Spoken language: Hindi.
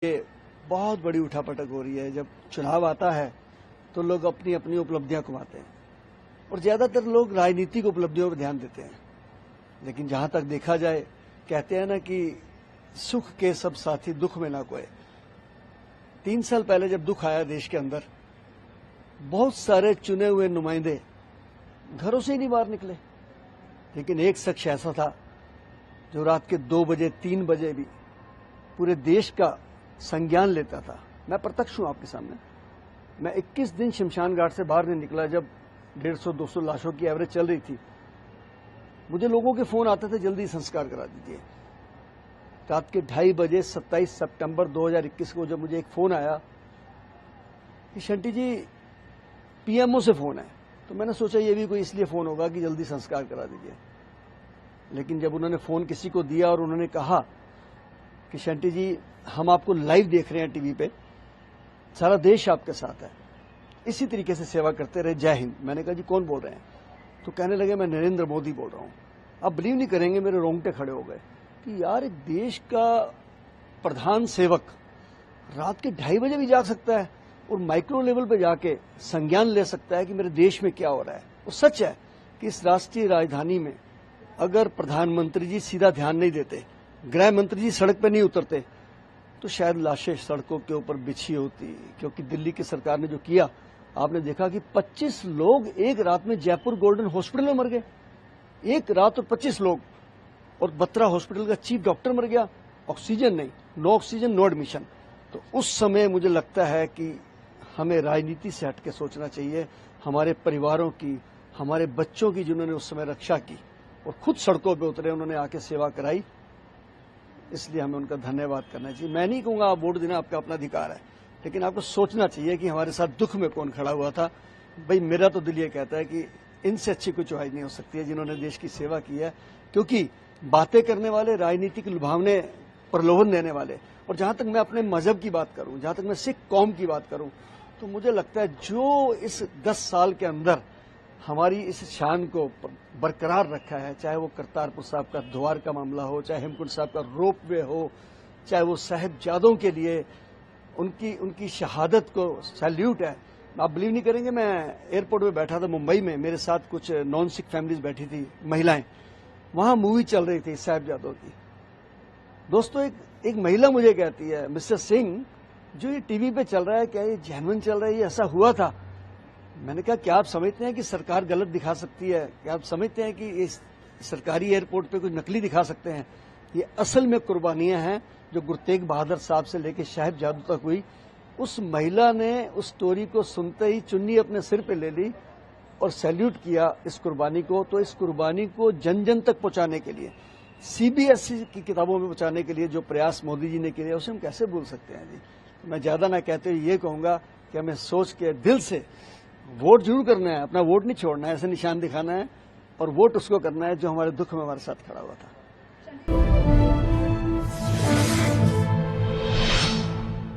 ये बहुत बड़ी उठापटक हो रही है। जब चुनाव आता है तो लोग अपनी अपनी उपलब्धियां कमाते हैं और ज्यादातर लोग राजनीतिक उपलब्धियों पर ध्यान देते हैं। लेकिन जहां तक देखा जाए, कहते हैं ना कि सुख के सब साथी दुख में ना कोई। 3 साल पहले जब दुख आया देश के अंदर, बहुत सारे चुने हुए नुमाइंदे घरों से ही नहीं बाहर निकले। लेकिन एक शख्स ऐसा था जो रात के 2 बजे 3 बजे भी पूरे देश का संज्ञान लेता था। मैं प्रत्यक्ष हूं आपके सामने। मैं 21 दिन शमशान घाट से बाहर नहीं निकला जब 150-200 लाशों की एवरेज चल रही थी। मुझे लोगों के फोन आते थे, जल्दी संस्कार करा दीजिए। रात के 2:30 बजे 27 सितंबर 2021 को जब मुझे एक फोन आया कि शंटी जी पीएमओ से फोन है, तो मैंने सोचा ये भी कोई इसलिए फोन होगा कि जल्दी संस्कार करा दीजिए। लेकिन जब उन्होंने फोन किसी को दिया और उन्होंने कहा कि शंटी जी हम आपको लाइव देख रहे हैं टीवी पे, सारा देश आपके साथ है, इसी तरीके से सेवा करते रहे, जय हिंद। मैंने कहा जी कौन बोल रहे हैं? तो कहने लगे मैं नरेंद्र मोदी बोल रहा हूं। आप बिलीव नहीं करेंगे, मेरे रोंगटे खड़े हो गए कि यार एक देश का प्रधान सेवक रात के 2:30 बजे भी जाग सकता है और माइक्रो लेवल पे जाके संज्ञान ले सकता है कि मेरे देश में क्या हो रहा है। और सच है कि इस राष्ट्रीय राजधानी में अगर प्रधानमंत्री जी सीधा ध्यान नहीं देते, गृह मंत्री जी सड़क पर नहीं उतरते, तो शायद लाशें सड़कों के ऊपर बिछी होती। क्योंकि दिल्ली की सरकार ने जो किया, आपने देखा कि 25 लोग एक रात में जयपुर गोल्डन हॉस्पिटल में मर गए। एक रात और 25 लोग। और बत्रा हॉस्पिटल का चीफ डॉक्टर मर गया। ऑक्सीजन नहीं, नो ऑक्सीजन नो एडमिशन। तो उस समय मुझे लगता है कि हमें राजनीति से हटके सोचना चाहिए। हमारे परिवारों की, हमारे बच्चों की जिन्होंने उस समय रक्षा की और खुद सड़कों पर उतरे, उन्होंने आके सेवा कराई, इसलिए हमें उनका धन्यवाद करना चाहिए। मैं नहीं कहूंगा आप वोट देना आपका अपना अधिकार है, लेकिन आपको सोचना चाहिए कि हमारे साथ दुख में कौन खड़ा हुआ था। भाई मेरा तो दिल ये कहता है कि इनसे अच्छी कोई चॉइस नहीं हो सकती है जिन्होंने देश की सेवा की है। क्योंकि बातें करने वाले, राजनीतिक लुभावने, प्रलोभन देने वाले, और जहां तक मैं अपने मजहब की बात करूं, जहां तक मैं सिख कौम की बात करूं, तो मुझे लगता है जो इस 10 साल के अंदर हमारी इस शान को बरकरार रखा है, चाहे वो करतारपुर साहब का द्वार का मामला हो, चाहे हेमकुंड साहब का रोप वे हो, चाहे वो साहिबजादों के लिए उनकी शहादत को सैल्यूट है। आप बिलीव नहीं करेंगे, मैं एयरपोर्ट में बैठा था मुंबई में, मेरे साथ कुछ नॉन सिख फैमिलीज बैठी थी, महिलाएं। वहां मूवी चल रही थी साहिबजादों की। दोस्तों एक महिला मुझे कहती है, मिस्टर सिंह जो ये टीवी पे चल रहा है, क्या ये जेन्युइन चल रहा है? ये ऐसा हुआ था? मैंने कहा क्या आप समझते हैं कि सरकार गलत दिखा सकती है? क्या आप समझते हैं कि इस सरकारी एयरपोर्ट पे कुछ नकली दिखा सकते हैं? ये असल में कुर्बानियां हैं जो गुरु तेग बहादुर साहब से लेकर साहिबजादों तक हुई। उस महिला ने उस स्टोरी को सुनते ही चुन्नी अपने सिर पे ले ली और सैल्यूट किया इस कुर्बानी को। तो इस कुर्बानी को जन जन तक पहुंचाने के लिए, सीबीएसई की किताबों में पहुंचाने के लिए जो प्रयास मोदी जी ने किए, उसे हम कैसे भूल सकते हैं जी। मैं ज्यादा ना कहते हुए ये कहूंगा कि हमें सोच के दिल से वोट जरूर करना है, अपना वोट नहीं छोड़ना है, ऐसे निशान दिखाना है, और वोट उसको करना है जो हमारे दुख में हमारे साथ खड़ा हुआ था।